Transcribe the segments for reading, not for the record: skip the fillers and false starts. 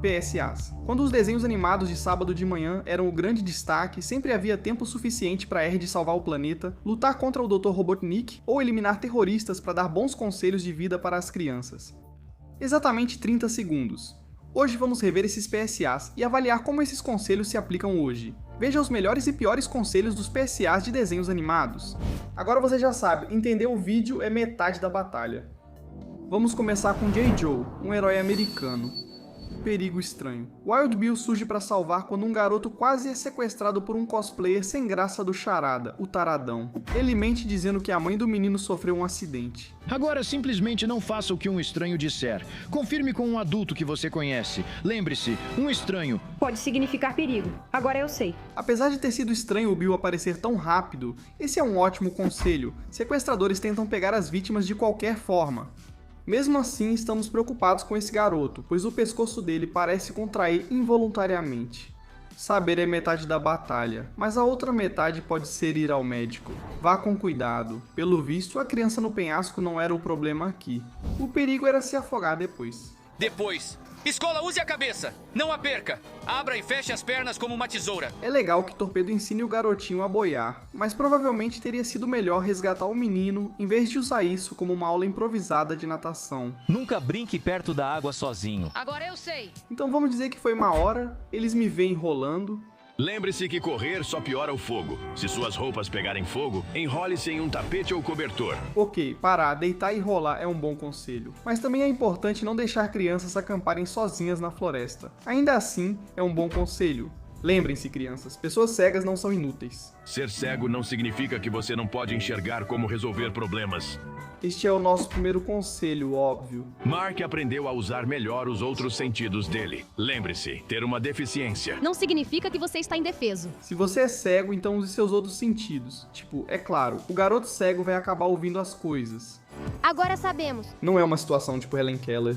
PSAs. Quando os desenhos animados de sábado de manhã eram o grande destaque, sempre havia tempo suficiente para Erd salvar o planeta, lutar contra o Dr. Robotnik ou eliminar terroristas para dar bons conselhos de vida para as crianças. Exatamente 30 segundos. Hoje vamos rever esses PSAs e avaliar como esses conselhos se aplicam hoje. Veja os melhores e piores conselhos dos PSAs de desenhos animados. Agora você já sabe, entender o vídeo é metade da batalha. Vamos começar com J. Joe, um herói americano. Perigo estranho. Wild Bill surge para salvar quando um garoto quase é sequestrado por um cosplayer sem graça do Charada, o Taradão. Ele mente dizendo que a mãe do menino sofreu um acidente. Agora simplesmente não faça o que um estranho disser. Confirme com um adulto que você conhece. Lembre-se, um estranho pode significar perigo. Agora eu sei. Apesar de ter sido estranho o Bill aparecer tão rápido, esse é um ótimo conselho. Sequestradores tentam pegar as vítimas de qualquer forma. Mesmo assim, estamos preocupados com esse garoto, pois o pescoço dele parece contrair involuntariamente. Saber é metade da batalha, mas a outra metade pode ser ir ao médico. Vá com cuidado. Pelo visto, a criança no penhasco não era o problema aqui. O perigo era se afogar depois. Escola, use a cabeça! Não a perca! Abra e feche as pernas como uma tesoura. É legal que Torpedo ensine o garotinho a boiar, mas provavelmente teria sido melhor resgatar o menino em vez de usar isso como uma aula improvisada de natação. Nunca brinque perto da água sozinho. Agora eu sei. Então vamos dizer que foi uma hora, eles me veem rolando. Lembre-se que correr só piora o fogo. Se suas roupas pegarem fogo, enrole-se em um tapete ou cobertor. Ok, parar, deitar e rolar é um bom conselho. Mas também é importante não deixar crianças acamparem sozinhas na floresta. Ainda assim, é um bom conselho. Lembrem-se, crianças, pessoas cegas não são inúteis. Ser cego não significa que você não pode enxergar como resolver problemas. Este é o nosso primeiro conselho, óbvio. Mark aprendeu a usar melhor os outros sentidos dele. Lembre-se, ter uma deficiência não significa que você está indefeso. Se você é cego, então use seus outros sentidos. Tipo, é claro, o garoto cego vai acabar ouvindo as coisas. Agora sabemos. Não é uma situação tipo Helen Keller.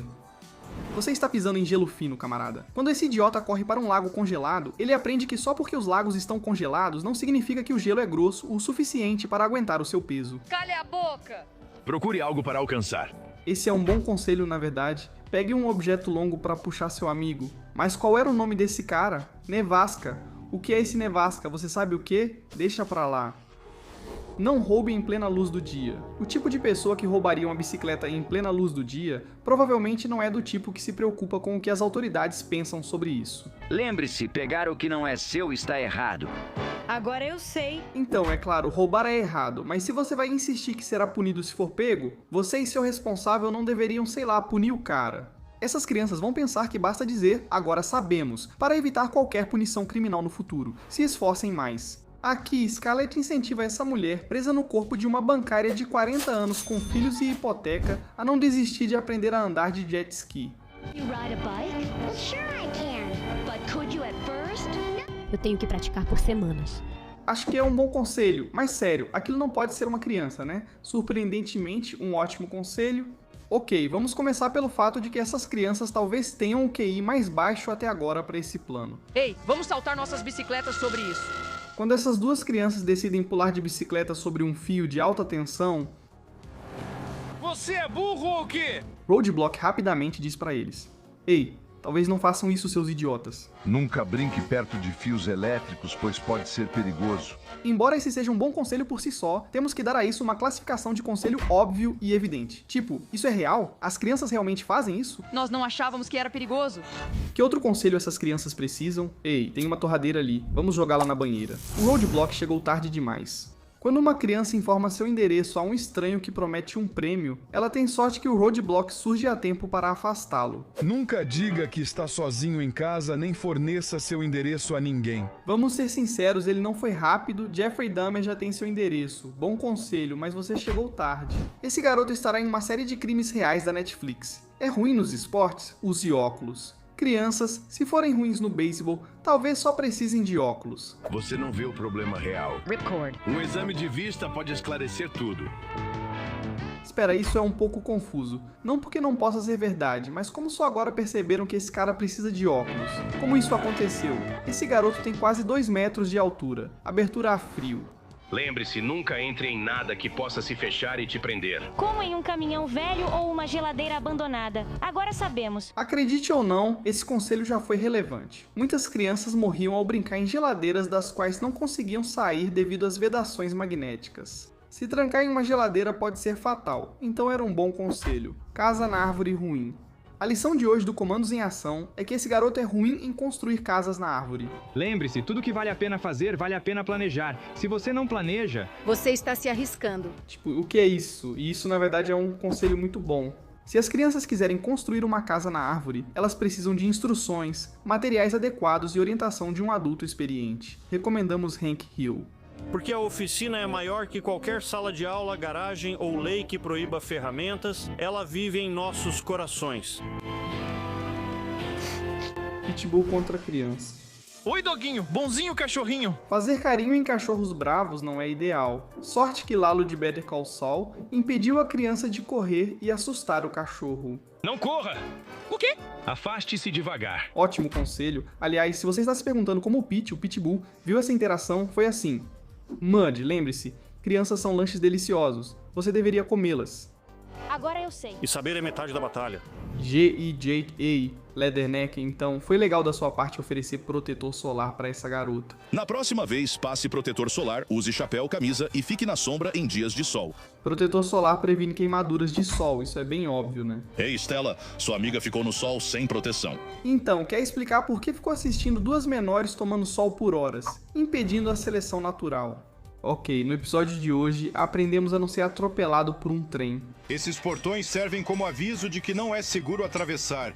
Você está pisando em gelo fino, camarada. Quando esse idiota corre para um lago congelado, ele aprende que só porque os lagos estão congelados não significa que o gelo é grosso o suficiente para aguentar o seu peso. Cale a boca! Procure algo para alcançar. Esse é um bom conselho, na verdade. Pegue um objeto longo para puxar seu amigo. Mas qual era o nome desse cara? Nevasca. O que é esse nevasca? Você sabe o que? Deixa pra lá. Não roube em plena luz do dia. O tipo de pessoa que roubaria uma bicicleta em plena luz do dia provavelmente não é do tipo que se preocupa com o que as autoridades pensam sobre isso. Lembre-se, pegar o que não é seu está errado. Agora eu sei. Então, é claro, roubar é errado, mas se você vai insistir que será punido se for pego, você e seu responsável não deveriam, sei lá, punir o cara. Essas crianças vão pensar que basta dizer, agora sabemos, para evitar qualquer punição criminal no futuro. Se esforcem mais. Aqui, Scarlett incentiva essa mulher, presa no corpo de uma bancária de 40 anos com filhos e hipoteca, a não desistir de aprender a andar de jet ski. Eu tenho que praticar por semanas. Acho que é um bom conselho, mas sério, aquilo não pode ser uma criança, né? Surpreendentemente, um ótimo conselho. Ok, vamos começar pelo fato de que essas crianças talvez tenham o QI mais baixo até agora para esse plano. Ei, vamos saltar nossas bicicletas sobre isso. Quando essas duas crianças decidem pular de bicicleta sobre um fio de alta tensão, Você é burro ou o quê? Roadblock rapidamente diz para eles: Ei, talvez não façam isso, seus idiotas. Nunca brinque perto de fios elétricos, pois pode ser perigoso. Embora esse seja um bom conselho por si só, temos que dar a isso uma classificação de conselho óbvio e evidente. Tipo, isso é real? As crianças realmente fazem isso? Nós não achávamos que era perigoso. Que outro conselho essas crianças precisam? Ei, tem uma torradeira ali, vamos jogá-la na banheira. O Roadblock chegou tarde demais. Quando uma criança informa seu endereço a um estranho que promete um prêmio, ela tem sorte que o Roadblock surge a tempo para afastá-lo. Nunca diga que está sozinho em casa, nem forneça seu endereço a ninguém. Vamos ser sinceros, ele não foi rápido, Jeffrey Dahmer já tem seu endereço. Bom conselho, mas você chegou tarde. Esse garoto estará em uma série de crimes reais da Netflix. É ruim nos esportes? Use óculos. Crianças, se forem ruins no beisebol, talvez só precisem de óculos. Você não vê o problema real. Ripcord. Um exame de vista pode esclarecer tudo. Espera, isso é um pouco confuso. Não porque não possa ser verdade, mas como só agora perceberam que esse cara precisa de óculos? Como isso aconteceu? Esse garoto tem quase 2 metros de altura. Abertura a frio. Lembre-se, nunca entre em nada que possa se fechar e te prender. Como em um caminhão velho ou uma geladeira abandonada. Agora sabemos. Acredite ou não, esse conselho já foi relevante. Muitas crianças morriam ao brincar em geladeiras das quais não conseguiam sair devido às vedações magnéticas. Se trancar em uma geladeira pode ser fatal, então era um bom conselho. Casa na árvore ruim. A lição de hoje do Comandos em Ação é que esse garoto é ruim em construir casas na árvore. Lembre-se, tudo que vale a pena fazer, vale a pena planejar. Se você não planeja... Você está se arriscando. Tipo, o que é isso? E isso, na verdade, é um conselho muito bom. Se as crianças quiserem construir uma casa na árvore, elas precisam de instruções, materiais adequados e orientação de um adulto experiente. Recomendamos Hank Hill. Porque a oficina é maior que qualquer sala de aula, garagem ou lei que proíba ferramentas, ela vive em nossos corações. Pitbull contra criança. Oi, doguinho. Bonzinho cachorrinho. Fazer carinho em cachorros bravos não é ideal. Sorte que Lalo de Better Call Saul impediu a criança de correr e assustar o cachorro. Não corra! O quê? Afaste-se devagar. Ótimo conselho. Aliás, se você está se perguntando como o Pitbull, viu essa interação, foi assim. Mud, lembre-se, crianças são lanches deliciosos. Você deveria comê-las. Agora eu sei. E saber é metade da batalha. G.E.J.A. Leatherneck, então, foi legal da sua parte oferecer protetor solar para essa garota. Na próxima vez, passe protetor solar, use chapéu, camisa e fique na sombra em dias de sol. Protetor solar previne queimaduras de sol, isso é bem óbvio, né? Ei, Stella, sua amiga ficou no sol sem proteção. Então, quer explicar por que ficou assistindo duas menores tomando sol por horas, impedindo a seleção natural? Ok, no episódio de hoje, aprendemos a não ser atropelado por um trem. Esses portões servem como aviso de que não é seguro atravessar.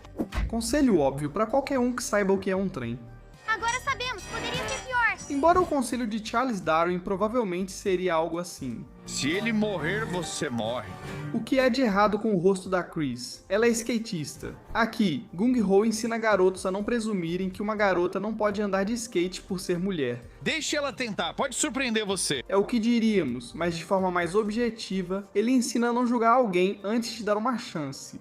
Conselho óbvio para qualquer um que saiba o que é um trem. Agora sabemos, poderia ser pior. Embora o conselho de Charles Darwin provavelmente seria algo assim. Se ele morrer, você morre. O que é de errado com o rosto da Chris? Ela é skatista. Aqui, Gung Ho ensina garotos a não presumirem que uma garota não pode andar de skate por ser mulher. Deixe ela tentar, pode surpreender você. É o que diríamos, mas de forma mais objetiva, ele ensina a não julgar alguém antes de dar uma chance.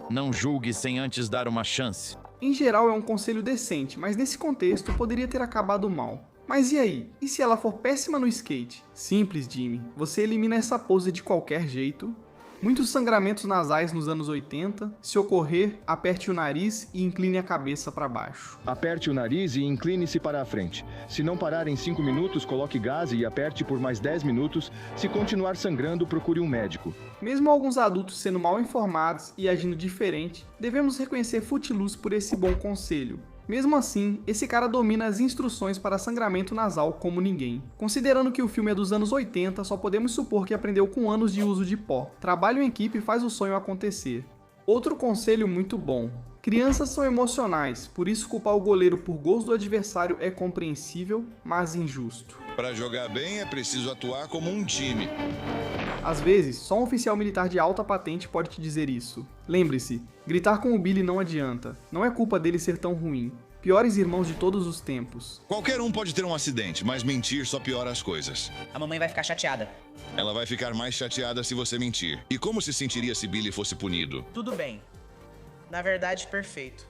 Não julgue sem antes dar uma chance. Em geral é um conselho decente, mas nesse contexto poderia ter acabado mal. Mas e aí? E se ela for péssima no skate? Simples, Jimmy. Você elimina essa pose de qualquer jeito. Muitos sangramentos nasais nos anos 80. Se ocorrer, aperte o nariz e incline a cabeça para baixo. Aperte o nariz e incline-se para a frente. Se não parar em 5 minutos, coloque gás e aperte por mais 10 minutos. Se continuar sangrando, procure um médico. Mesmo alguns adultos sendo mal informados e agindo diferente, devemos reconhecer Footloose por esse bom conselho. Mesmo assim, esse cara domina as instruções para sangramento nasal como ninguém. Considerando que o filme é dos anos 80, só podemos supor que aprendeu com anos de uso de pó. Trabalho em equipe faz o sonho acontecer. Outro conselho muito bom. Crianças são emocionais, por isso culpar o goleiro por gols do adversário é compreensível, mas injusto. Para jogar bem é preciso atuar como um time. Às vezes, só um oficial militar de alta patente pode te dizer isso. Lembre-se, gritar com o Billy não adianta. Não é culpa dele ser tão ruim. Piores irmãos de todos os tempos. Qualquer um pode ter um acidente, mas mentir só piora as coisas. A mamãe vai ficar chateada. Ela vai ficar mais chateada se você mentir. E como se sentiria se Billy fosse punido? Tudo bem. Na verdade, perfeito.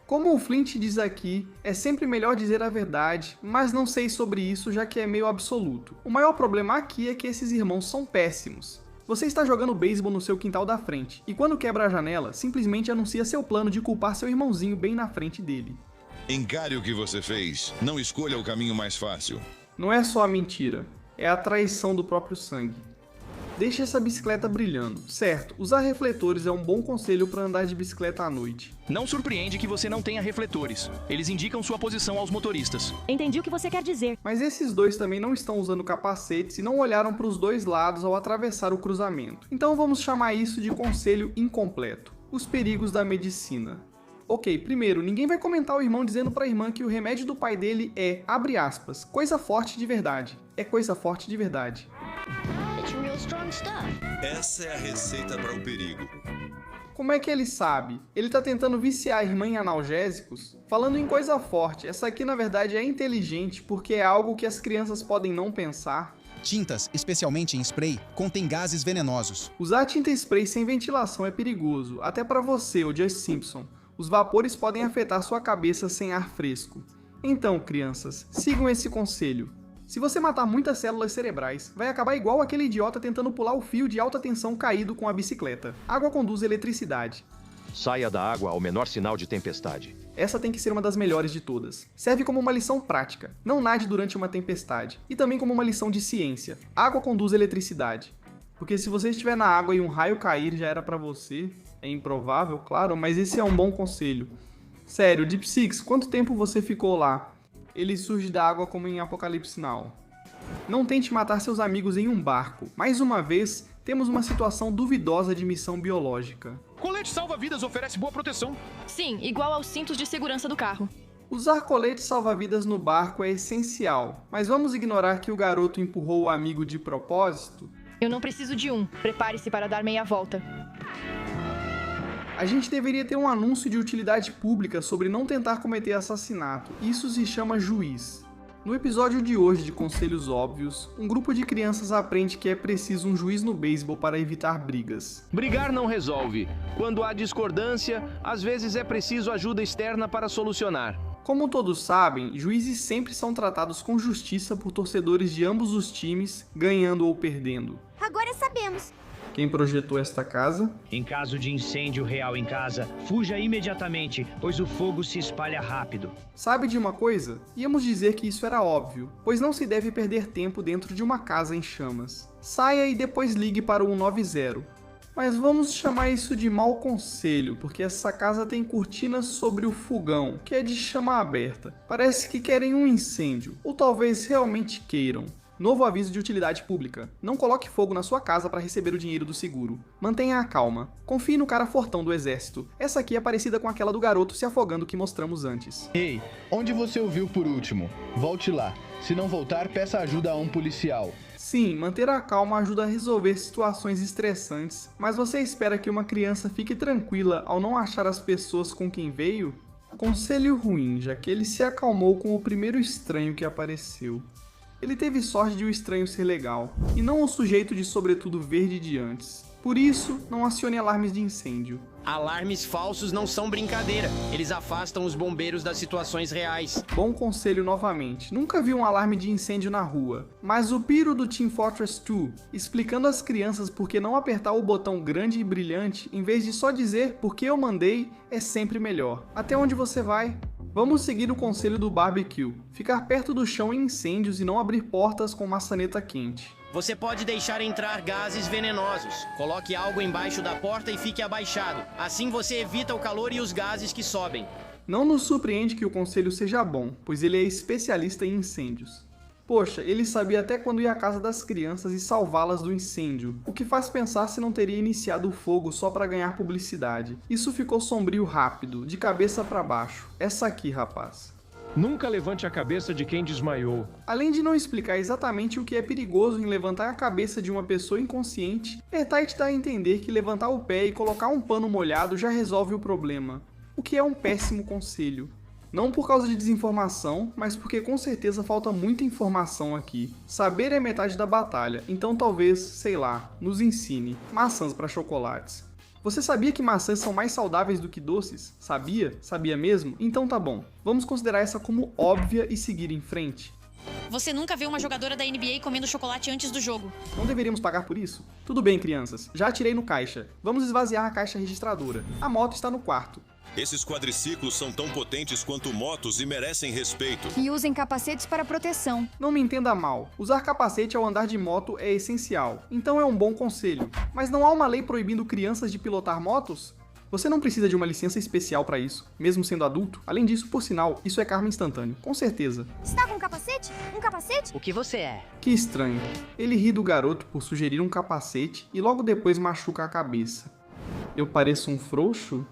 Como o Flint diz aqui, é sempre melhor dizer a verdade, mas não sei sobre isso já que é meio absoluto. O maior problema aqui é que esses irmãos são péssimos. Você está jogando beisebol no seu quintal da frente, e quando quebra a janela, simplesmente anuncia seu plano de culpar seu irmãozinho bem na frente dele. Encare o que você fez, não escolha o caminho mais fácil. Não é só a mentira, é a traição do próprio sangue. Deixe essa bicicleta brilhando. Certo, usar refletores é um bom conselho para andar de bicicleta à noite. Não surpreende que você não tenha refletores. Eles indicam sua posição aos motoristas. Entendi o que você quer dizer. Mas esses dois também não estão usando capacetes e não olharam para os dois lados ao atravessar o cruzamento. Então vamos chamar isso de conselho incompleto. Os perigos da medicina. Ok, primeiro, ninguém vai comentar o irmão dizendo para a irmã que o remédio do pai dele é, abre aspas, coisa forte de verdade. É coisa forte de verdade. Essa é a receita para o perigo. Como é que ele sabe? Ele tá tentando viciar a irmã em analgésicos? Falando em coisa forte, essa aqui na verdade é inteligente porque é algo que as crianças podem não pensar. Tintas, especialmente em spray, contêm gases venenosos. Usar tinta spray sem ventilação é perigoso, até para você, o Just Simpson. Os vapores podem afetar sua cabeça sem ar fresco. Então, crianças, sigam esse conselho. Se você matar muitas células cerebrais, vai acabar igual aquele idiota tentando pular o fio de alta tensão caído com a bicicleta. Água conduz eletricidade. Saia da água ao menor sinal de tempestade. Essa tem que ser uma das melhores de todas. Serve como uma lição prática. Não nade durante uma tempestade. E também como uma lição de ciência. Água conduz eletricidade. Porque se você estiver na água e um raio cair já era pra você. É improvável, claro, mas esse é um bom conselho. Sério, Deep Six, quanto tempo você ficou lá? Ele surge da água como em Apocalipse Now. Não tente matar seus amigos em um barco. Mais uma vez, temos uma situação duvidosa de missão biológica. Colete salva-vidas oferece boa proteção. Sim, igual aos cintos de segurança do carro. Usar colete salva-vidas no barco é essencial, mas vamos ignorar que o garoto empurrou o amigo de propósito? Eu não preciso de um. Prepare-se para dar meia volta. A gente deveria ter um anúncio de utilidade pública sobre não tentar cometer assassinato. Isso se chama juiz. No episódio de hoje de Conselhos Óbvios, um grupo de crianças aprende que é preciso um juiz no beisebol para evitar brigas. Brigar não resolve. Quando há discordância, às vezes é preciso ajuda externa para solucionar. Como todos sabem, juízes sempre são tratados com justiça por torcedores de ambos os times, ganhando ou perdendo. Agora sabemos. Quem projetou esta casa? Em caso de incêndio real em casa, fuja imediatamente, pois o fogo se espalha rápido. Sabe de uma coisa? Íamos dizer que isso era óbvio, pois não se deve perder tempo dentro de uma casa em chamas. Saia e depois ligue para o 190. Mas vamos chamar isso de mau conselho, porque essa casa tem cortinas sobre o fogão, que é de chama aberta. Parece que querem um incêndio, ou talvez realmente queiram. Novo aviso de utilidade pública. Não coloque fogo na sua casa para receber o dinheiro do seguro. Mantenha a calma. Confie no cara fortão do exército. Essa aqui é parecida com aquela do garoto se afogando que mostramos antes. Ei, onde você ouviu por último? Volte lá. Se não voltar, peça ajuda a um policial. Sim, manter a calma ajuda a resolver situações estressantes, mas você espera que uma criança fique tranquila ao não achar as pessoas com quem veio? Conselho ruim, já que ele se acalmou com o primeiro estranho que apareceu. Ele teve sorte de o estranho ser legal, e não o sujeito de sobretudo verde de antes. Por isso, não acione alarmes de incêndio. Alarmes falsos não são brincadeira. Eles afastam os bombeiros das situações reais. Bom conselho novamente. Nunca vi um alarme de incêndio na rua. Mas o piro do Team Fortress 2, explicando às crianças por que não apertar o botão grande e brilhante, em vez de só dizer porque eu mandei, é sempre melhor. Até onde você vai? Vamos seguir o conselho do barbecue. Ficar perto do chão em incêndios e não abrir portas com maçaneta quente. Você pode deixar entrar gases venenosos. Coloque algo embaixo da porta e fique abaixado. Assim você evita o calor e os gases que sobem. Não nos surpreende que o conselho seja bom, pois ele é especialista em incêndios. Poxa, ele sabia até quando ir à casa das crianças e salvá-las do incêndio, o que faz pensar se não teria iniciado o fogo só para ganhar publicidade. Isso ficou sombrio rápido, de cabeça para baixo. Essa aqui, rapaz. Nunca levante a cabeça de quem desmaiou. Além de não explicar exatamente o que é perigoso em levantar a cabeça de uma pessoa inconsciente, Airtight dá a entender que levantar o pé e colocar um pano molhado já resolve o problema, o que é um péssimo conselho. Não por causa de desinformação, mas porque com certeza falta muita informação aqui. Saber é metade da batalha, então talvez, sei lá, nos ensine. Maçãs para chocolates. Você sabia que maçãs são mais saudáveis do que doces? Sabia? Sabia mesmo? Então tá bom. Vamos considerar essa como óbvia e seguir em frente. Você nunca viu uma jogadora da NBA comendo chocolate antes do jogo. Não deveríamos pagar por isso? Tudo bem, crianças. Já atirei no caixa. Vamos esvaziar a caixa registradora. A moto está no quarto. Esses quadriciclos são tão potentes quanto motos e merecem respeito. E usem capacetes para proteção. Não me entenda mal. Usar capacete ao andar de moto é essencial. Então é um bom conselho. Mas não há uma lei proibindo crianças de pilotar motos? Você não precisa de uma licença especial para isso, mesmo sendo adulto. Além disso, por sinal, isso é karma instantâneo, com certeza. Está com um capacete? Um capacete? O que você é? Que estranho. Ele ri do garoto por sugerir um capacete e logo depois machuca a cabeça. Eu pareço um frouxo?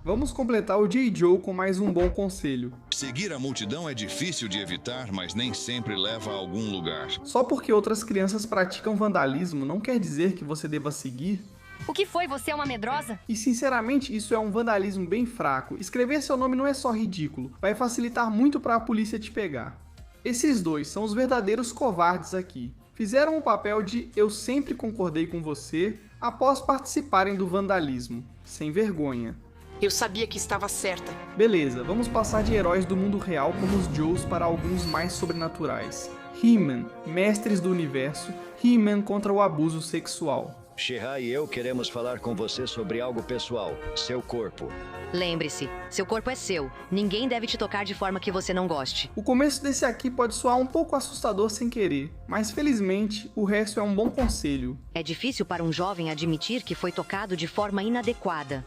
Vamos completar o J. Joe com mais um bom conselho. Seguir a multidão é difícil de evitar, mas nem sempre leva a algum lugar. Só porque outras crianças praticam vandalismo não quer dizer que você deva seguir. O que foi? Você é uma medrosa? E sinceramente, isso é um vandalismo bem fraco. Escrever seu nome não é só ridículo, vai facilitar muito para a polícia te pegar. Esses dois são os verdadeiros covardes aqui. Fizeram o papel de eu sempre concordei com você após participarem do vandalismo. Sem vergonha. Eu sabia que estava certa. Beleza, vamos passar de heróis do mundo real como os Joes para alguns mais sobrenaturais. He-Man, Mestres do Universo, He-Man contra o abuso sexual. She-Ra e eu queremos falar com você sobre algo pessoal, seu corpo. Lembre-se, seu corpo é seu. Ninguém deve te tocar de forma que você não goste. O começo desse aqui pode soar um pouco assustador sem querer, mas felizmente o resto é um bom conselho. É difícil para um jovem admitir que foi tocado de forma inadequada.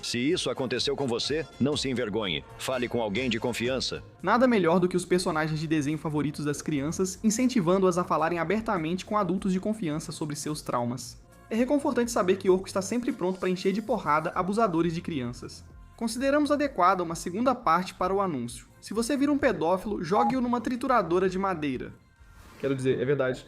Se isso aconteceu com você, não se envergonhe. Fale com alguém de confiança. Nada melhor do que os personagens de desenho favoritos das crianças, incentivando-as a falarem abertamente com adultos de confiança sobre seus traumas. É reconfortante saber que Orco está sempre pronto para encher de porrada abusadores de crianças. Consideramos adequada uma segunda parte para o anúncio. Se você vir um pedófilo, jogue-o numa trituradora de madeira. Quero dizer, é verdade.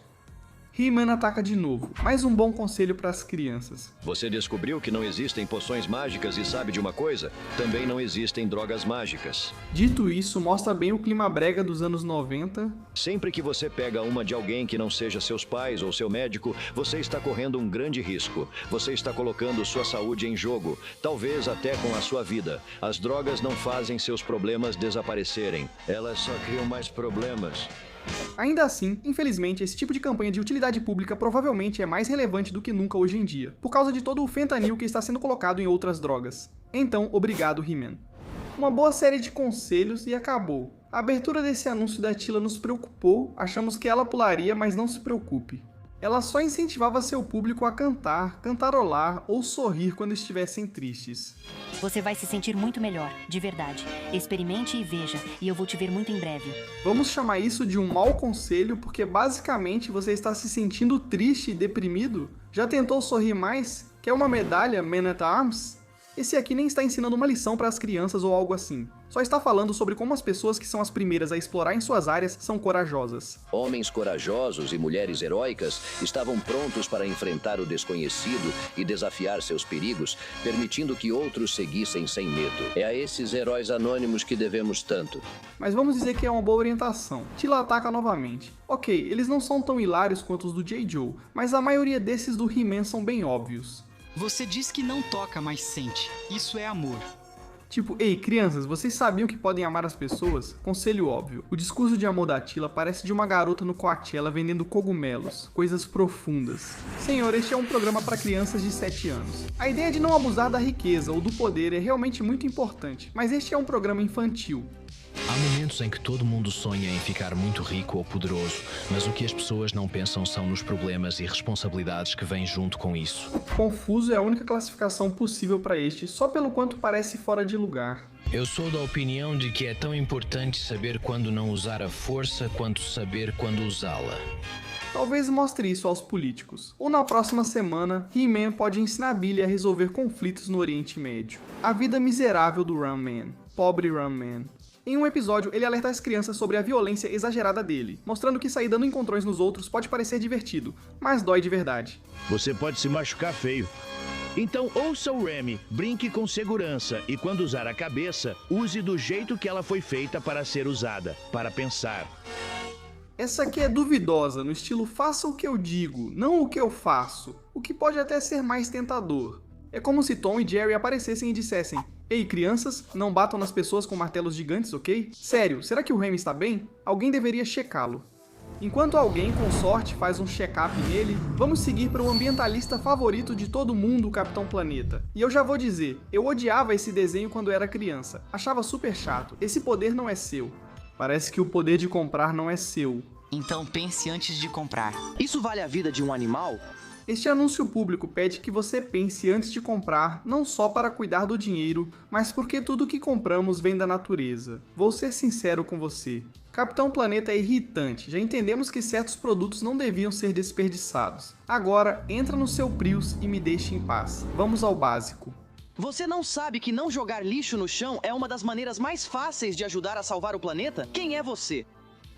He-Man ataca de novo. Mais um bom conselho para as crianças. Você descobriu que não existem poções mágicas e sabe de uma coisa? Também não existem drogas mágicas. Dito isso, mostra bem o clima brega dos anos 90. Sempre que você pega uma de alguém que não seja seus pais ou seu médico, você está correndo um grande risco. Você está colocando sua saúde em jogo, talvez até com a sua vida. As drogas não fazem seus problemas desaparecerem. Elas só criam mais problemas. Ainda assim, infelizmente, esse tipo de campanha de utilidade pública provavelmente é mais relevante do que nunca hoje em dia, por causa de todo o fentanil que está sendo colocado em outras drogas. Então, obrigado, He-Man. Uma boa série de conselhos e acabou. A abertura desse anúncio da Tila nos preocupou, achamos que ela pularia, mas não se preocupe. Ela só incentivava seu público a cantar, cantarolar ou sorrir quando estivessem tristes. Você vai se sentir muito melhor, de verdade. Experimente e veja, e eu vou te ver muito em breve. Vamos chamar isso de um mau conselho, porque basicamente você está se sentindo triste e deprimido? Já tentou sorrir mais? Quer uma medalha, Man at Arms? Esse aqui nem está ensinando uma lição para as crianças ou algo assim. Só está falando sobre como as pessoas que são as primeiras a explorar em suas áreas são corajosas. Homens corajosos e mulheres heróicas estavam prontos para enfrentar o desconhecido e desafiar seus perigos, permitindo que outros seguissem sem medo. É a esses heróis anônimos que devemos tanto. Mas vamos dizer que é uma boa orientação. Tila ataca novamente. Ok, eles não são tão hilários quanto os do J. Joe, mas a maioria desses do He-Man são bem óbvios. Você diz que não toca, mas sente. Isso é amor. Tipo, ei, crianças, vocês sabiam que podem amar as pessoas? Conselho óbvio. O discurso de amor da Tila parece de uma garota no Coachella vendendo cogumelos. Coisas profundas. Senhor, este é um programa para crianças de 7 anos. A ideia de não abusar da riqueza ou do poder é realmente muito importante, mas este é um programa infantil. Há momentos em que todo mundo sonha em ficar muito rico ou poderoso, mas o que as pessoas não pensam são nos problemas e responsabilidades que vêm junto com isso. Confuso é a única classificação possível para este, só pelo quanto parece fora de lugar. Eu sou da opinião de que é tão importante saber quando não usar a força quanto saber quando usá-la. Talvez mostre isso aos políticos. Ou na próxima semana, He-Man pode ensinar Billy a resolver conflitos no Oriente Médio. A vida miserável do Ram Man. Pobre Ram Man. Em um episódio, ele alerta as crianças sobre a violência exagerada dele, mostrando que sair dando encontrões nos outros pode parecer divertido, mas dói de verdade. Você pode se machucar feio. Então ouça o Remy, brinque com segurança e quando usar a cabeça, use do jeito que ela foi feita para ser usada, para pensar. Essa aqui é duvidosa, no estilo faça o que eu digo, não o que eu faço, o que pode até ser mais tentador. É como se Tom e Jerry aparecessem e dissessem: ei, crianças, não batam nas pessoas com martelos gigantes, ok? Sério, será que o Remy está bem? Alguém deveria checá-lo. Enquanto alguém, com sorte, faz um check-up nele, vamos seguir para o ambientalista favorito de todo mundo, o Capitão Planeta. E eu já vou dizer, eu odiava esse desenho quando era criança. Achava super chato. Esse poder não é seu. Parece que o poder de comprar não é seu. Então pense antes de comprar. Isso vale a vida de um animal? Este anúncio público pede que você pense antes de comprar, não só para cuidar do dinheiro, mas porque tudo que compramos vem da natureza. Vou ser sincero com você. Capitão Planeta é irritante, já entendemos que certos produtos não deviam ser desperdiçados. Agora, entra no seu Prius e me deixe em paz. Vamos ao básico. Você não sabe que não jogar lixo no chão é uma das maneiras mais fáceis de ajudar a salvar o planeta? Quem é você?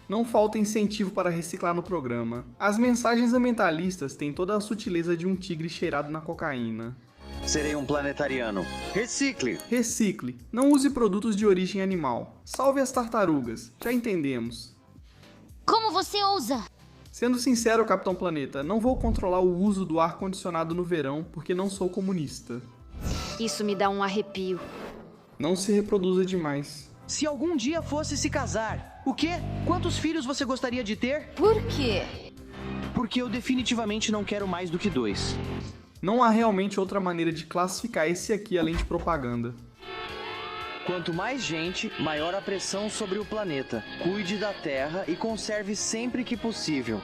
Não falta incentivo para reciclar no programa. As mensagens ambientalistas têm toda a sutileza de um tigre cheirado na cocaína. Serei um planetariano. Recicle. Recicle. Não use produtos de origem animal. Salve as tartarugas. Já entendemos. Como você ousa? Sendo sincero, Capitão Planeta, não vou controlar o uso do ar-condicionado no verão porque não sou comunista. Isso me dá um arrepio. Não se reproduza demais. Se algum dia fosse se casar, o quê? Quantos filhos você gostaria de ter? Por quê? Porque eu definitivamente não quero mais do que 2. Não há realmente outra maneira de classificar esse aqui além de propaganda. Quanto mais gente, maior a pressão sobre o planeta. Cuide da Terra e conserve sempre que possível.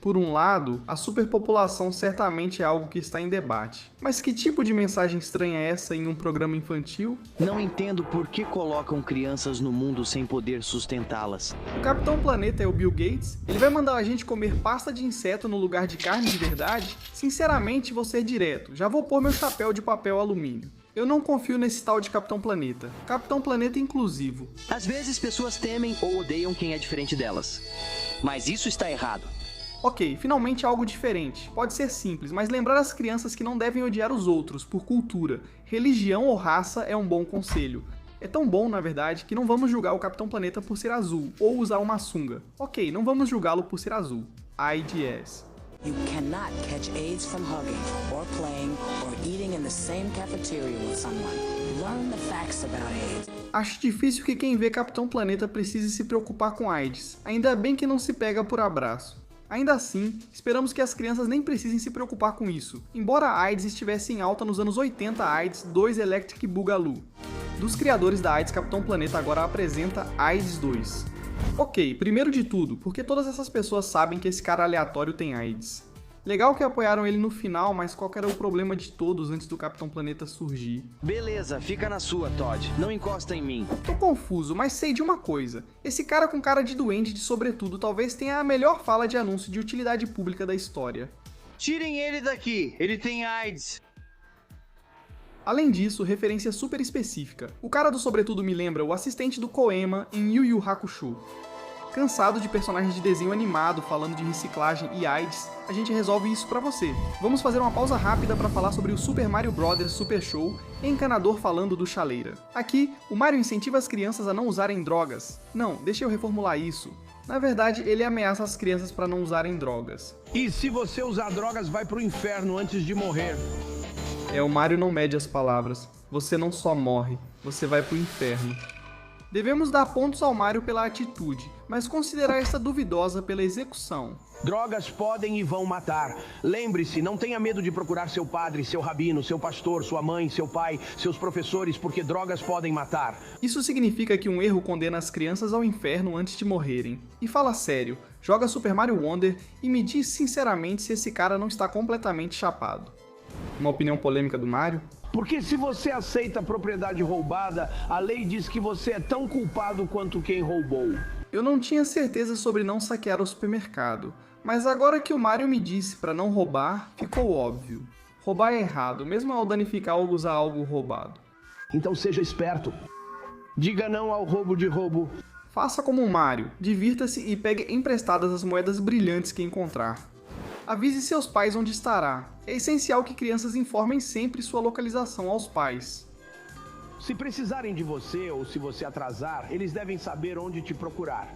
Por um lado, a superpopulação certamente é algo que está em debate. Mas que tipo de mensagem estranha é essa em um programa infantil? Não entendo por que colocam crianças no mundo sem poder sustentá-las. O Capitão Planeta é o Bill Gates? Ele vai mandar a gente comer pasta de inseto no lugar de carne de verdade? Sinceramente, vou ser direto. Já vou pôr meu chapéu de papel alumínio. Eu não confio nesse tal de Capitão Planeta. Capitão Planeta inclusivo. Às vezes pessoas temem ou odeiam quem é diferente delas. Mas isso está errado. Ok, finalmente algo diferente. Pode ser simples, mas lembrar as crianças que não devem odiar os outros por cultura, religião ou raça é um bom conselho. É tão bom, na verdade, que não vamos julgar o Capitão Planeta por ser azul ou usar uma sunga. Ok, não vamos julgá-lo por ser azul. AIDS. You cannot catch AIDS from hugging, or playing, or eating in the same cafeteria with someone. Learn the facts about AIDS. Acho difícil que quem vê Capitão Planeta precise se preocupar com AIDS. Ainda bem que não se pega por abraço. Ainda assim, esperamos que as crianças nem precisem se preocupar com isso. Embora a AIDS estivesse em alta nos anos 80, a AIDS 2 Electric Boogaloo. Dos criadores da AIDS, Capitão Planeta agora apresenta AIDS 2. Ok, primeiro de tudo, porque todas essas pessoas sabem que esse cara aleatório tem AIDS. Legal que apoiaram ele no final, mas qual que era o problema de todos antes do Capitão Planeta surgir? Beleza, fica na sua, Todd. Não encosta em mim. Tô confuso, mas sei de uma coisa. Esse cara com cara de duende de sobretudo talvez tenha a melhor fala de anúncio de utilidade pública da história. Tirem ele daqui, ele tem AIDS. Além disso, referência super específica. O cara do sobretudo me lembra o assistente do Koema em Yu Yu Hakusho. Cansado de personagens de desenho animado falando de reciclagem e AIDS, a gente resolve isso pra você. Vamos fazer uma pausa rápida pra falar sobre o Super Mario Bros. Super Show e Encanador falando do Chaleira. Aqui, o Mario incentiva as crianças a não usarem drogas. Não, deixa eu reformular isso. Na verdade, ele ameaça as crianças pra não usarem drogas. E se você usar drogas, vai pro inferno antes de morrer. O Mario não mede as palavras. Você não só morre, você vai pro inferno. Devemos dar pontos ao Mario pela atitude, mas considerar esta duvidosa pela execução. Drogas podem e vão matar. Lembre-se, não tenha medo de procurar seu padre, seu rabino, seu pastor, sua mãe, seu pai, seus professores, porque drogas podem matar. Isso significa que um erro condena as crianças ao inferno antes de morrerem. E fala sério, joga Super Mario Wonder e me diz sinceramente se esse cara não está completamente chapado. Uma opinião polêmica do Mario? Porque se você aceita propriedade roubada, a lei diz que você é tão culpado quanto quem roubou. Eu não tinha certeza sobre não saquear o supermercado, mas agora que o Mario me disse para não roubar, ficou óbvio. Roubar é errado, mesmo ao danificar ou usar algo roubado. Então seja esperto. Diga não ao roubo de roubo. Faça como o Mario, divirta-se e pegue emprestadas as moedas brilhantes que encontrar. Avise seus pais onde estará. É essencial que crianças informem sempre sua localização aos pais. Se precisarem de você ou se você atrasar, eles devem saber onde te procurar.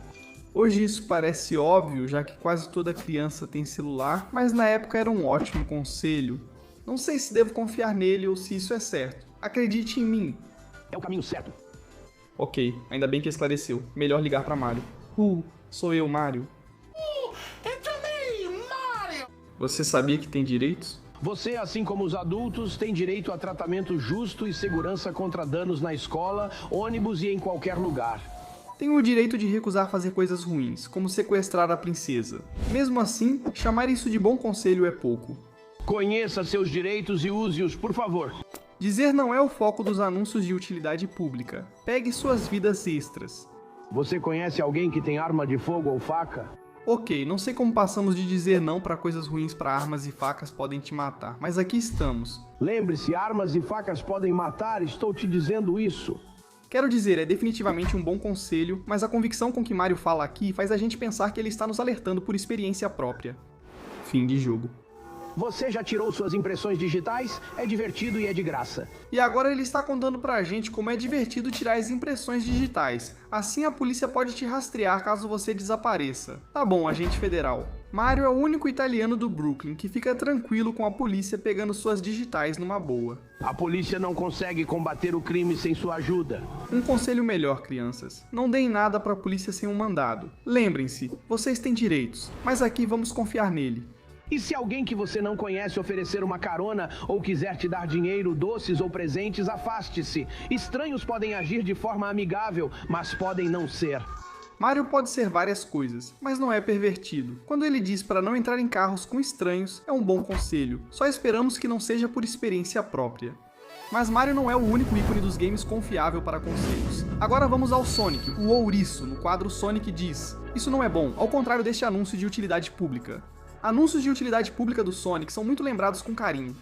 Hoje isso parece óbvio, já que quase toda criança tem celular, mas na época era um ótimo conselho. Não sei se devo confiar nele ou se isso é certo. Acredite em mim. É o caminho certo. Ok, ainda bem que esclareceu. Melhor ligar para Mario. Sou eu, Mario. Você sabia que tem direitos? Você, assim como os adultos, tem direito a tratamento justo e segurança contra danos na escola, ônibus e em qualquer lugar. Tenho o direito de recusar fazer coisas ruins, como sequestrar a princesa. Mesmo assim, chamar isso de bom conselho é pouco. Conheça seus direitos e use-os, por favor. Dizer não é o foco dos anúncios de utilidade pública. Pegue suas vidas extras. Você conhece alguém que tem arma de fogo ou faca? Ok, não sei como passamos de dizer não para coisas ruins para armas e facas podem te matar, mas aqui estamos. Lembre-se, armas e facas podem matar, estou te dizendo isso. Quero dizer, é definitivamente um bom conselho, mas a convicção com que Mario fala aqui faz a gente pensar que ele está nos alertando por experiência própria. Fim de jogo. Você já tirou suas impressões digitais? É divertido e é de graça. E agora ele está contando pra gente como é divertido tirar as impressões digitais. Assim a polícia pode te rastrear caso você desapareça. Tá bom, agente federal. Mario é o único italiano do Brooklyn que fica tranquilo com a polícia pegando suas digitais numa boa. A polícia não consegue combater o crime sem sua ajuda. Um conselho melhor, crianças. Não deem nada pra polícia sem um mandado. Lembrem-se, vocês têm direitos, mas aqui vamos confiar nele. E se alguém que você não conhece oferecer uma carona ou quiser te dar dinheiro, doces ou presentes, afaste-se. Estranhos podem agir de forma amigável, mas podem não ser. Mario pode ser várias coisas, mas não é pervertido. Quando ele diz para não entrar em carros com estranhos, é um bom conselho. Só esperamos que não seja por experiência própria. Mas Mario não é o único ícone dos games confiável para conselhos. Agora vamos ao Sonic, o ouriço, no quadro Sonic diz: isso não é bom, ao contrário deste anúncio de utilidade pública. Anúncios de utilidade pública do Sonic são muito lembrados com carinho.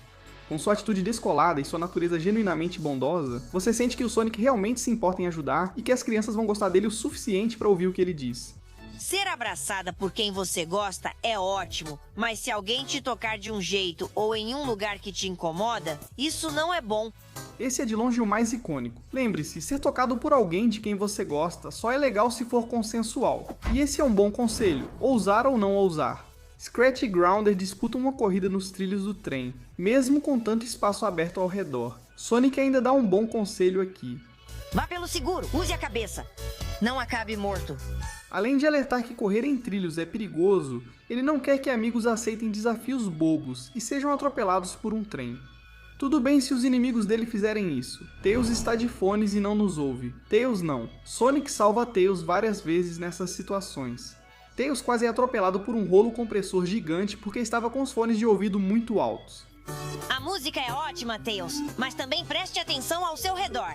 Com sua atitude descolada e sua natureza genuinamente bondosa, você sente que o Sonic realmente se importa em ajudar e que as crianças vão gostar dele o suficiente para ouvir o que ele diz. Ser abraçada por quem você gosta é ótimo, mas se alguém te tocar de um jeito ou em um lugar que te incomoda, isso não é bom. Esse é de longe o mais icônico. Lembre-se, ser tocado por alguém de quem você gosta só é legal se for consensual. E esse é um bom conselho, ousar ou não ousar. Scratch e Grounder disputam uma corrida nos trilhos do trem, mesmo com tanto espaço aberto ao redor. Sonic ainda dá um bom conselho aqui. Vá pelo seguro, use a cabeça. Não acabe morto. Além de alertar que correr em trilhos é perigoso, ele não quer que amigos aceitem desafios bobos e sejam atropelados por um trem. Tudo bem se os inimigos dele fizerem isso. Tails está de fones e não nos ouve. Tails não. Sonic salva Tails várias vezes nessas situações. Tails quase é atropelado por um rolo compressor gigante porque estava com os fones de ouvido muito altos. A música é ótima, Tails, mas também preste atenção ao seu redor.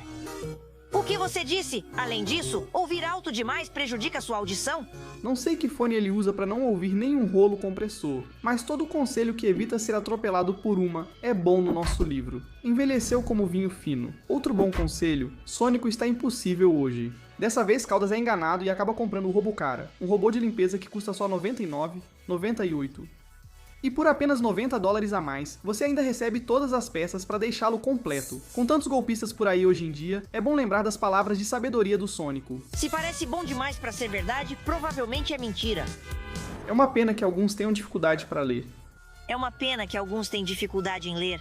O que você disse? Além disso, ouvir alto demais prejudica sua audição? Não sei que fone ele usa para não ouvir nenhum rolo compressor, mas todo conselho que evita ser atropelado por uma é bom no nosso livro. Envelheceu como vinho fino. Outro bom conselho, Sonic está impossível hoje. Dessa vez, Caldas é enganado e acaba comprando o Robocara, um robô de limpeza que custa só R$ 99,98. E por apenas $90 a mais, você ainda recebe todas as peças para deixá-lo completo. Com tantos golpistas por aí hoje em dia, é bom lembrar das palavras de sabedoria do Sônico. Se parece bom demais para ser verdade, provavelmente é mentira. É uma pena que alguns tenham dificuldade para ler. É uma pena que alguns têm dificuldade em ler.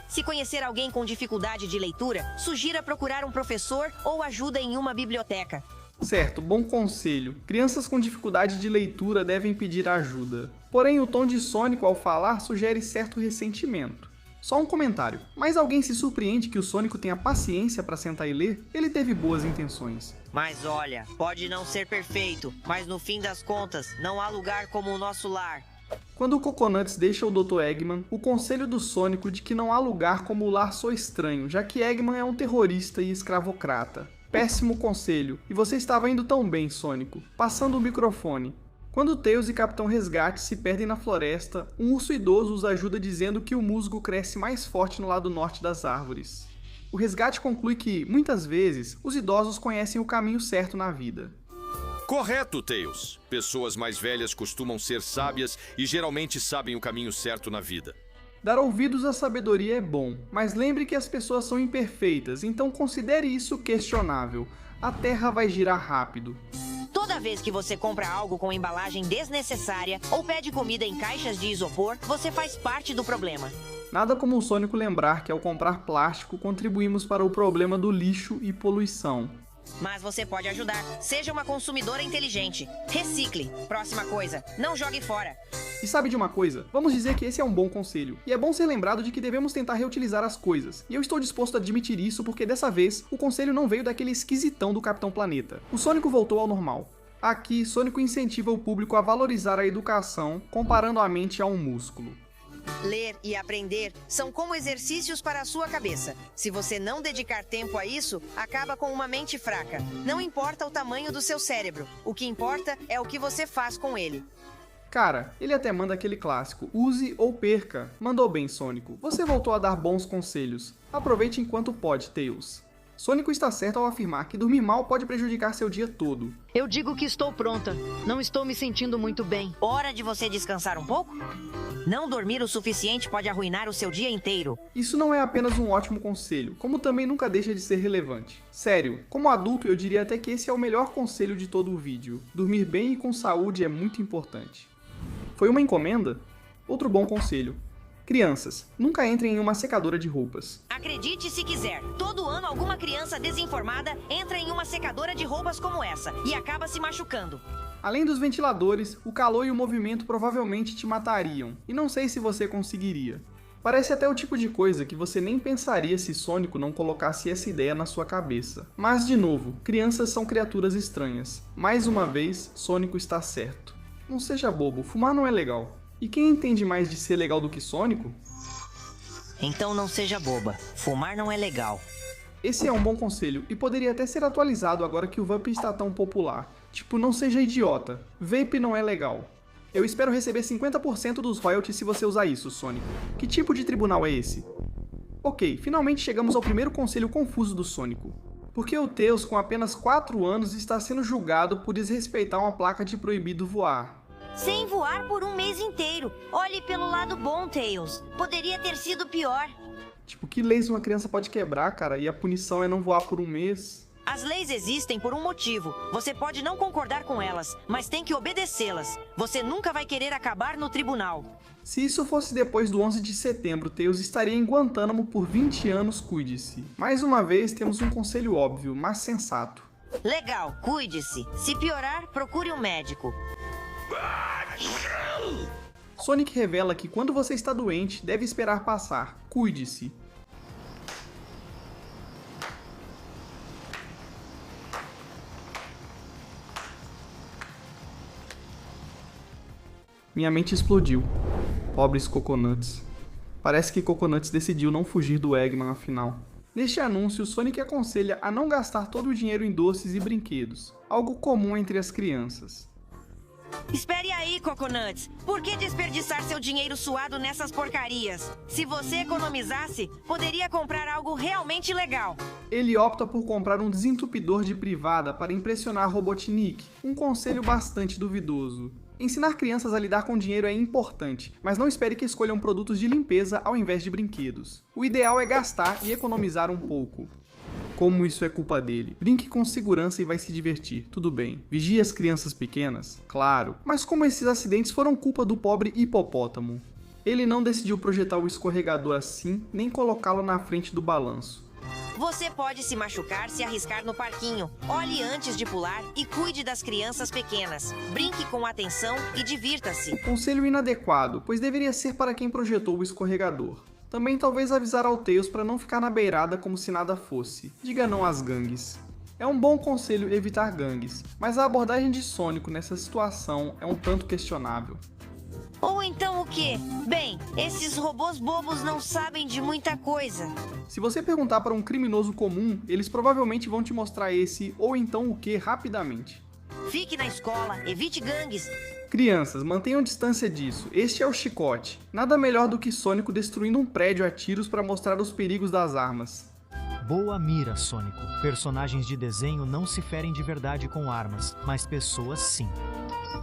Se conhecer alguém com dificuldade de leitura, sugira procurar um professor ou ajuda em uma biblioteca. Certo, bom conselho. Crianças com dificuldade de leitura devem pedir ajuda. Porém, o tom de Sônico ao falar sugere certo ressentimento. Só um comentário. Mas alguém se surpreende que o Sônico tenha paciência para sentar e ler? Ele teve boas intenções. Mas olha, pode não ser perfeito, mas no fim das contas, não há lugar como o nosso lar. Quando o Coconuts deixa o Dr. Eggman, o conselho do Sônico de que não há lugar como o lar soa estranho, já que Eggman é um terrorista e escravocrata. Péssimo conselho, e você estava indo tão bem, Sônico. Passando o microfone. Quando Tails e Capitão Resgate se perdem na floresta, um urso idoso os ajuda dizendo que o musgo cresce mais forte no lado norte das árvores. O Resgate conclui que, muitas vezes, os idosos conhecem o caminho certo na vida. Correto, Tails. Pessoas mais velhas costumam ser sábias e geralmente sabem o caminho certo na vida. Dar ouvidos à sabedoria é bom, mas lembre que as pessoas são imperfeitas, então considere isso questionável. A Terra vai girar rápido. Toda vez que você compra algo com embalagem desnecessária ou pede comida em caixas de isopor, você faz parte do problema. Nada como o Sônico lembrar que ao comprar plástico contribuímos para o problema do lixo e poluição. Mas você pode ajudar. Seja uma consumidora inteligente. Recicle. Próxima coisa, não jogue fora. E sabe de uma coisa? Vamos dizer que esse é um bom conselho. E é bom ser lembrado de que devemos tentar reutilizar as coisas. E eu estou disposto a admitir isso porque dessa vez o conselho não veio daquele esquisitão do Capitão Planeta. O Sônico voltou ao normal. Aqui, Sônico incentiva o público a valorizar a educação, comparando a mente a um músculo. Ler e aprender são como exercícios para a sua cabeça. Se você não dedicar tempo a isso, acaba com uma mente fraca. Não importa o tamanho do seu cérebro. O que importa é o que você faz com ele. Cara, ele até manda aquele clássico, use ou perca. Mandou bem, Sônico. Você voltou a dar bons conselhos. Aproveite enquanto pode, Tails. Sônico está certo ao afirmar que dormir mal pode prejudicar seu dia todo. Eu digo que estou pronta. Não estou me sentindo muito bem. Hora de você descansar um pouco? Não dormir o suficiente pode arruinar o seu dia inteiro. Isso não é apenas um ótimo conselho, como também nunca deixa de ser relevante. Sério, como adulto eu diria até que esse é o melhor conselho de todo o vídeo. Dormir bem e com saúde é muito importante. Foi uma encomenda? Outro bom conselho. Crianças, nunca entrem em uma secadora de roupas. Acredite se quiser, todo ano alguma criança desinformada entra em uma secadora de roupas como essa e acaba se machucando. Além dos ventiladores, o calor e o movimento provavelmente te matariam, e não sei se você conseguiria. Parece até o tipo de coisa que você nem pensaria se Sônico não colocasse essa ideia na sua cabeça. Mas, de novo, crianças são criaturas estranhas. Mais uma vez, Sônico está certo. Não seja bobo, fumar não é legal. E quem entende mais de ser legal do que Sônico? Então não seja boba, fumar não é legal. Esse é um bom conselho e poderia até ser atualizado agora que o vape está tão popular. Tipo, não seja idiota, vape não é legal. Eu espero receber 50% dos royalties se você usar isso, Sônico. Que tipo de tribunal é esse? Ok, finalmente chegamos ao primeiro conselho confuso do Sônico. Por que o Tails, com apenas 4 anos, está sendo julgado por desrespeitar uma placa de proibido voar? Sem voar por um mês inteiro. Olhe pelo lado bom, Tails. Poderia ter sido pior. Tipo, que leis uma criança pode quebrar, cara? E a punição é não voar por um mês? As leis existem por um motivo. Você pode não concordar com elas, mas tem que obedecê-las. Você nunca vai querer acabar no tribunal. Se isso fosse depois do 11 de setembro, Tails estaria em Guantánamo por 20 anos, cuide-se. Mais uma vez, temos um conselho óbvio, mas sensato. Legal, cuide-se. Se piorar, procure um médico. Sonic revela que quando você está doente, deve esperar passar. Cuide-se. Minha mente explodiu. Pobres Coconuts. Parece que Coconuts decidiu não fugir do Eggman afinal. Neste anúncio, Sonic aconselha a não gastar todo o dinheiro em doces e brinquedos, algo comum entre as crianças. Espere aí, Coconuts. Por que desperdiçar seu dinheiro suado nessas porcarias? Se você economizasse, poderia comprar algo realmente legal. Ele opta por comprar um desentupidor de privada para impressionar Robotnik, um conselho bastante duvidoso. Ensinar crianças a lidar com dinheiro é importante, mas não espere que escolham produtos de limpeza ao invés de brinquedos. O ideal é gastar e economizar um pouco. Como isso é culpa dele? Brinque com segurança e vai se divertir, tudo bem. Vigie as crianças pequenas? Claro. Mas como esses acidentes foram culpa do pobre hipopótamo? Ele não decidiu projetar o escorregador assim, nem colocá-lo na frente do balanço. Você pode se machucar se arriscar no parquinho. Olhe antes de pular e cuide das crianças pequenas. Brinque com atenção e divirta-se. Conselho inadequado, pois deveria ser para quem projetou o escorregador. Também talvez avisar ao Tails para não ficar na beirada como se nada fosse. Diga não às gangues. É um bom conselho evitar gangues, mas a abordagem de Sônico nessa situação é um tanto questionável. Ou então o quê? Bem, esses robôs bobos não sabem de muita coisa. Se você perguntar para um criminoso comum, eles provavelmente vão te mostrar esse ou então o que rapidamente. Fique na escola, evite gangues. Crianças, mantenham distância disso. Este é o chicote. Nada melhor do que Sônico destruindo um prédio a tiros para mostrar os perigos das armas. Boa mira, Sônico. Personagens de desenho não se ferem de verdade com armas, mas pessoas sim.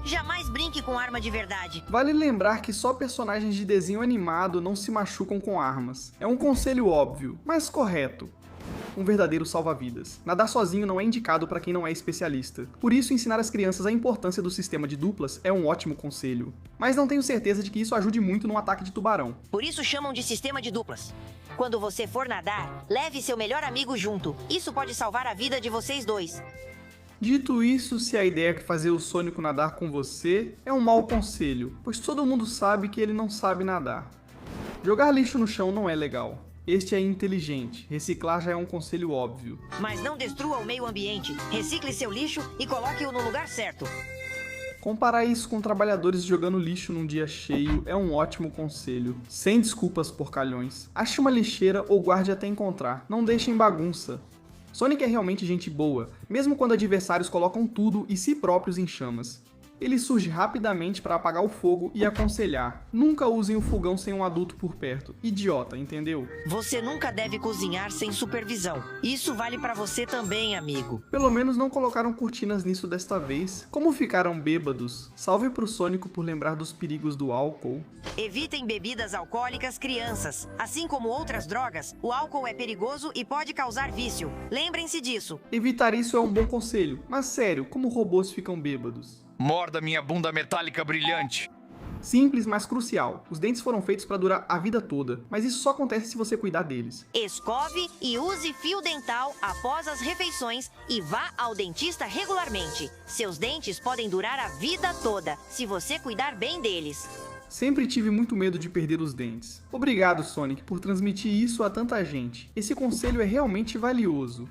Jamais brinque com arma de verdade. Vale lembrar que só personagens de desenho animado não se machucam com armas. É um conselho óbvio, mas correto. Um verdadeiro salva-vidas. Nadar sozinho não é indicado para quem não é especialista. Por isso, ensinar as crianças a importância do sistema de duplas é um ótimo conselho. Mas não tenho certeza de que isso ajude muito num ataque de tubarão. Por isso chamam de sistema de duplas. Quando você for nadar, leve seu melhor amigo junto. Isso pode salvar a vida de vocês dois. Dito isso, se a ideia é fazer o Sônico nadar com você, é um mau conselho, pois todo mundo sabe que ele não sabe nadar. Jogar lixo no chão não é legal. Este é inteligente, reciclar já é um conselho óbvio. Mas não destrua o meio ambiente, recicle seu lixo e coloque-o no lugar certo. Comparar isso com trabalhadores jogando lixo num dia cheio é um ótimo conselho. Sem desculpas, porcalhões. Ache uma lixeira ou guarde até encontrar, não deixem bagunça. Sonic é realmente gente boa, mesmo quando adversários colocam tudo e si próprios em chamas. Ele surge rapidamente para apagar o fogo e aconselhar. Nunca usem o fogão sem um adulto por perto. Idiota, entendeu? Você nunca deve cozinhar sem supervisão. Isso vale para você também, amigo. Pelo menos não colocaram cortinas nisso desta vez. Como ficaram bêbados? Salve pro Sônico por lembrar dos perigos do álcool. Evitem bebidas alcoólicas, crianças. Assim como outras drogas, o álcool é perigoso e pode causar vício. Lembrem-se disso. Evitar isso é um bom conselho. Mas sério, como robôs ficam bêbados? Morda minha bunda metálica brilhante. Simples, mas crucial. Os dentes foram feitos para durar a vida toda, mas isso só acontece se você cuidar deles. Escove e use fio dental após as refeições e vá ao dentista regularmente. Seus dentes podem durar a vida toda, se você cuidar bem deles. Sempre tive muito medo de perder os dentes. Obrigado, Sonic, por transmitir isso a tanta gente. Esse conselho é realmente valioso.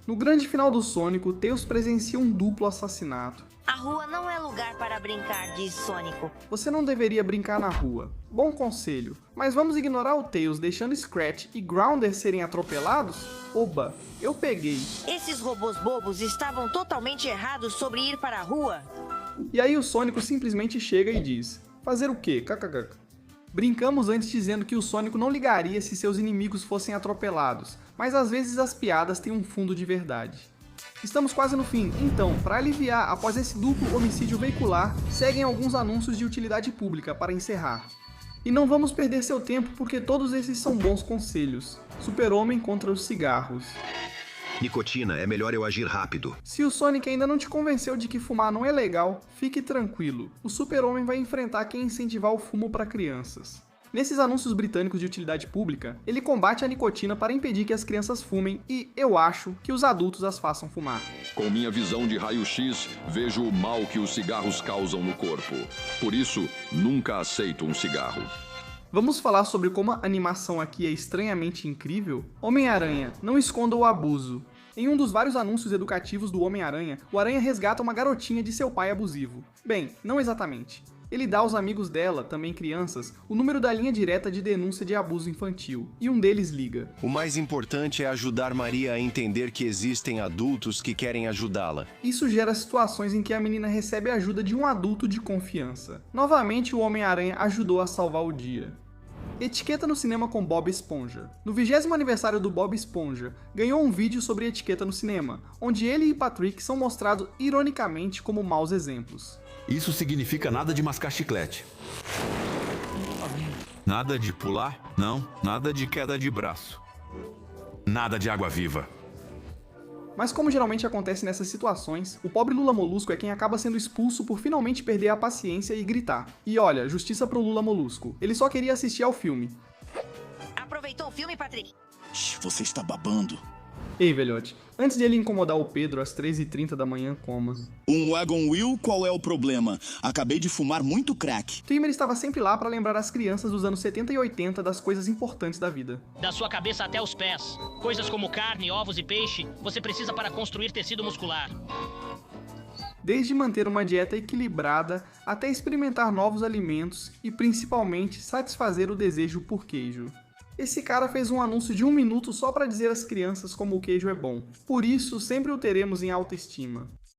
No grande final do Sonic, Tails presencia um duplo assassinato. A rua não é lugar para brincar, diz Sônico. Você não deveria brincar na rua. Bom conselho. Mas vamos ignorar o Tails, deixando Scratch e Grounder serem atropelados? Oba, eu peguei. Esses robôs bobos estavam totalmente errados sobre ir para a rua. E aí o Sonic simplesmente chega e diz: fazer o quê? Kkk. Brincamos antes dizendo que o Sonic não ligaria se seus inimigos fossem atropelados, mas às vezes as piadas têm um fundo de verdade. Estamos quase no fim, então, para aliviar após esse duplo homicídio veicular, seguem alguns anúncios de utilidade pública para encerrar. E não vamos perder seu tempo porque todos esses são bons conselhos. Super-Homem contra os cigarros. Nicotina, é melhor eu agir rápido. Se o Sonic ainda não te convenceu de que fumar não é legal, fique tranquilo. O Super-Homem vai enfrentar quem incentivar o fumo para crianças. Nesses anúncios britânicos de utilidade pública, ele combate a nicotina para impedir que as crianças fumem e, eu acho, que os adultos as façam fumar. Com minha visão de raio-x, vejo o mal que os cigarros causam no corpo. Por isso, nunca aceito um cigarro. Vamos falar sobre como a animação aqui é estranhamente incrível? Homem-Aranha, não esconda o abuso. Em um dos vários anúncios educativos do Homem-Aranha, o Aranha resgata uma garotinha de seu pai abusivo. Bem, não exatamente. Ele dá aos amigos dela, também crianças, o número da linha direta de denúncia de abuso infantil, e um deles liga. O mais importante é ajudar Maria a entender que existem adultos que querem ajudá-la. Isso gera situações em que a menina recebe a ajuda de um adulto de confiança. Novamente, o Homem-Aranha ajudou a salvar o dia. Etiqueta no cinema com Bob Esponja. No 20º aniversário do Bob Esponja, ganhou um vídeo sobre etiqueta no cinema, onde ele e Patrick são mostrados ironicamente como maus exemplos. Isso significa nada de mascar chiclete. Nada de pular, não. Nada de queda de braço. Nada de água viva. Mas como geralmente acontece nessas situações, o pobre Lula Molusco é quem acaba sendo expulso por finalmente perder a paciência e gritar. E olha, justiça pro Lula Molusco. Ele só queria assistir ao filme. Aproveitou o filme, Patrick? Você está babando. Ei, velhote, antes de ele incomodar o Pedro às 3h30 da manhã, coma. Um Wagon Wheel, qual é o problema? Acabei de fumar muito crack. Trimmer estava sempre lá para lembrar as crianças dos anos 70 e 80 das coisas importantes da vida. Da sua cabeça até os pés. Coisas como carne, ovos e peixe, você precisa para construir tecido muscular. Desde manter uma dieta equilibrada até experimentar novos alimentos e principalmente satisfazer o desejo por queijo. Esse cara fez um anúncio de 1 minuto só para dizer às crianças como o queijo é bom. Por isso, sempre o teremos em alta estima.